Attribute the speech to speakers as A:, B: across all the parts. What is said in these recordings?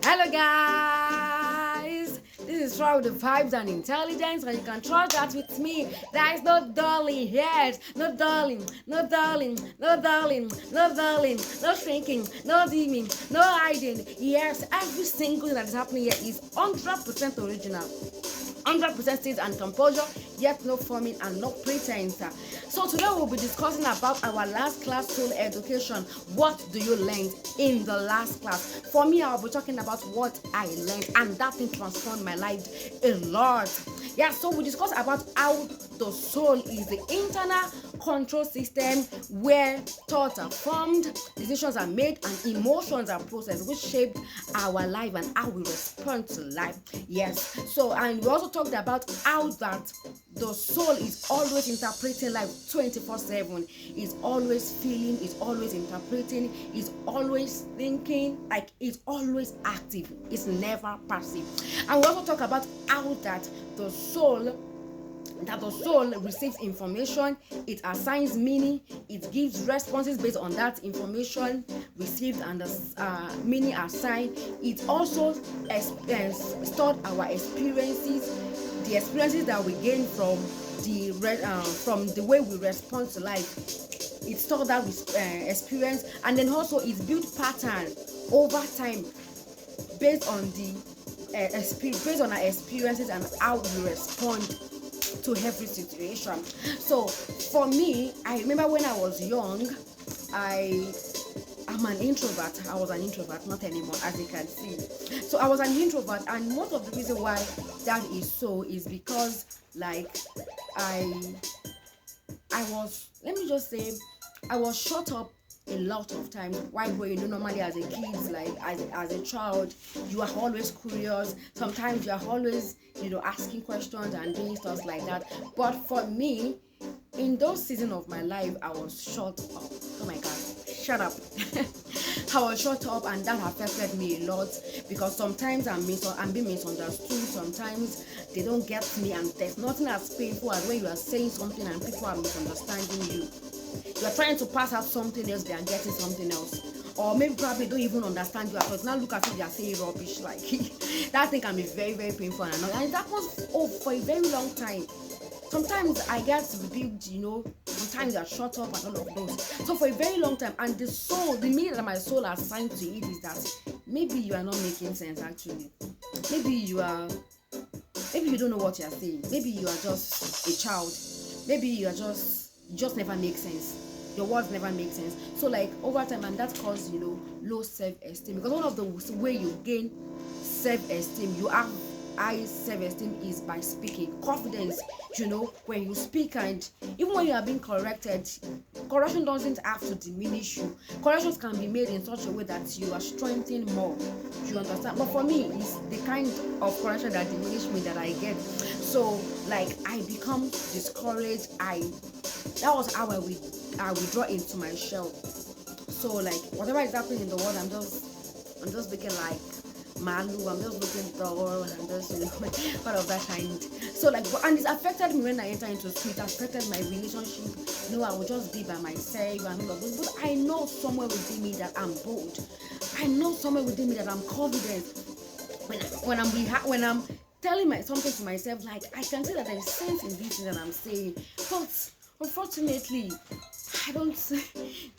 A: Hello guys, this is Troy with the vibes and intelligence, and you can trust that with me. There is no darling here, no darling, no darling, no darling, no darling, no shrinking, no dimming, no hiding. Yes, every single thing that is happening here is 100% original. 100% state and composure, yet no forming and no pretense. So today we'll be discussing about our last class, soul education. What do you learn in the last class? For me, I'll be talking about what I learned, and that thing transformed my life a lot. Yeah, so we discuss about how the soul is the internal control system where thoughts are formed, decisions are made, and emotions are processed, which shape our life and how we respond to life. Yes, so and we also talked about how that the soul is always interpreting life 24/7, is always feeling, is always interpreting, is always thinking, like it's always active, it's never passive. And we also talk about how the soul receives information, it assigns meaning, it gives responses based on that information received and the meaning assigned. It also stored our experiences, the experiences that we gain from the way we respond to life. It stored that experience, and then also it built pattern over time based on based on our experiences and how we respond to every situation. So for me, I remember when I was young, I'm an introvert. I was an introvert, not anymore, as you can see. So I was an introvert, and most of the reason why that is so is because, like, I was, let me just say, I was shut up a lot of times. Why? Where normally as a kid, like as a child, you are always curious. Sometimes you are always asking questions and doing stuff like that. But for me, in those seasons of my life, I was shut up. Oh my god, shut up. I was shut up, and that affected me a lot because sometimes I'm being misunderstood. Sometimes they don't get me, and there's nothing as painful as when you are saying something and people are misunderstanding you. You're trying to pass out something else, they are getting something else, or maybe probably don't even understand you at all. Now look at it, they are saying rubbish. Like that thing can be very, very painful, and it happens for a very long time. Sometimes I get rebuked, sometimes you are shut up and all of those. So for a very long time, and the meaning that my soul assigned to it is that maybe you are not making sense actually. Maybe you don't know what you are saying. Maybe you are just a child. Maybe you just never make sense. Your words never make sense. So like over time, and that causes low self-esteem, because one of the way you gain self-esteem, you have high self-esteem is by speaking. Confidence, when you speak, and even when you are being corrected, correction doesn't have to diminish you. Corrections can be made in such a way that you are strengthening more. You understand? But for me, it's the kind of correction that diminishes me that I get. So like I become discouraged. That was how I withdraw into my shell. So like whatever is happening in the world, I'm just looking like Malu, I'm just looking dull, and I'm just part of that kind. So like, and it affected me when I enter into school. It affected my relationship. I would just be by myself and all of this. But I know somewhere within me that I'm bold. I know somewhere within me that I'm confident. When I'm telling something to myself, like I can see that there's sense in this thing that I'm saying, but unfortunately I don't.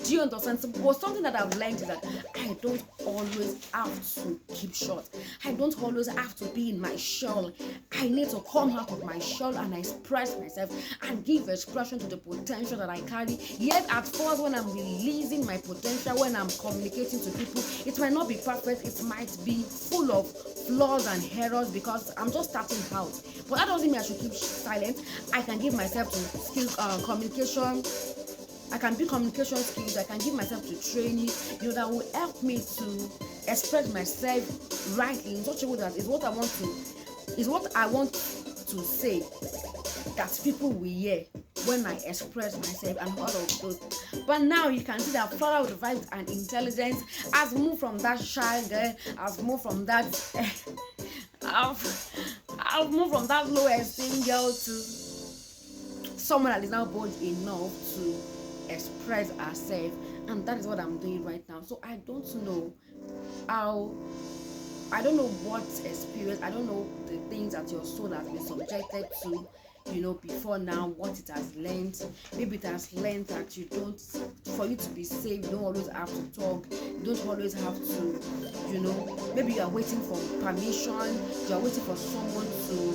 A: Do you understand? But something that I've learned is that I don't always have to keep short. I don't always have to be in my shell. I need to come out of my shell and express myself and give expression to the potential that I carry. Yet at first, when I'm releasing my potential, when I'm communicating to people, it might not be perfect. It might be full of flaws and errors because I'm just starting out. But that doesn't mean I should keep silent. I can give myself to skills, communication. I can build communication skills. I can give myself to training, that will help me to express myself rightly in such a way that is what I want to say that people will hear when I express myself and all of those. But now you can see that Flora with vibes and intelligence has moved from that shy girl, has moved from that I've moved from that low esteem girl to someone that is now bold enough to express herself, and that is what I'm doing right now. So I don't know how I don't know what experience, I don't know the things that your soul has been subjected to, before now, what it has learned. Maybe it has learned that you don't, for you to be saved, you don't always have to talk, you don't always have to, maybe you are waiting for permission, you are waiting for someone to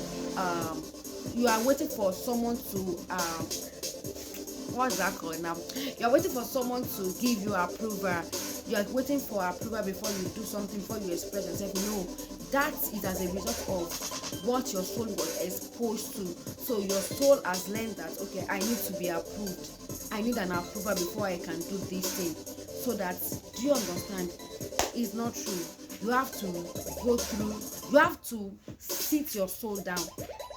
A: what's that called now? You're waiting for someone to give you approval. You are waiting for approval before you do something, before you express yourself. No, that is as a result of what your soul was exposed to. So your soul has learned that, okay, I need to be approved. I need an approval before I can do this thing. So that, do you understand? It's not true. You have to go through, you have to sit your soul down,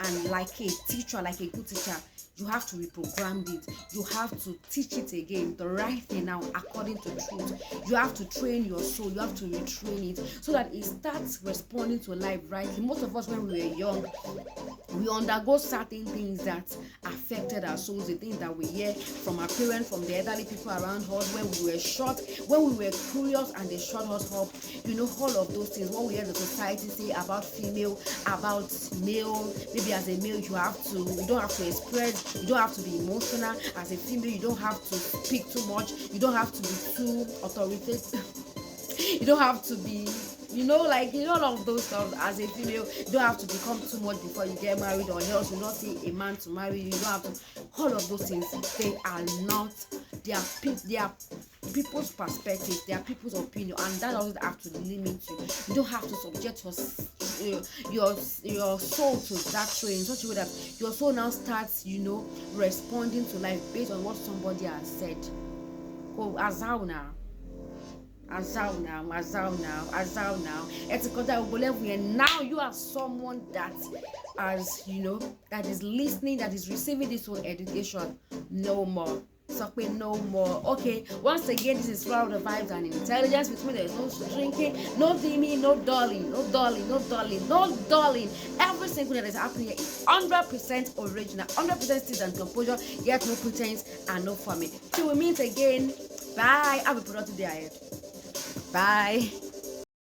A: and like a teacher, like a good teacher, you have to reprogram it. You have to teach it again, the right thing now, according to truth. You have to train your soul. You have to retrain it so that it starts responding to life rightly. Most of us, when we were young, we undergo certain things that affected our souls, the things that we hear from our parents, from the elderly people around us, when we were short, when we were curious and they shut us up, all of those things. What we hear the society say about female, about male. Maybe as a male, you don't have to express, you don't have to be emotional. As a female, you don't have to speak too much, you don't have to be too authoritative. You don't have to be, all of those stuff. As a female, you don't have to become too much before you get married, or else you not see a man to marry you. You don't have to, all of those things, they are people's perspective, they are people's opinion, and that doesn't have to limit you. You don't have to subject your soul to that way in such a way that your soul now starts, responding to life based on what somebody has said. Oh, azao now. Now you are someone that that is listening, that is receiving this whole education. No more. No more. Okay, once again, this is Flower of the Vibes and Intelligence. With me, there's no drinking, no dimming, no dulling. Every single thing that is happening here is 100% original, 100% state and composure, yet no pretense and no forming. Till we meet again, bye. Have a productive day ahead. Bye.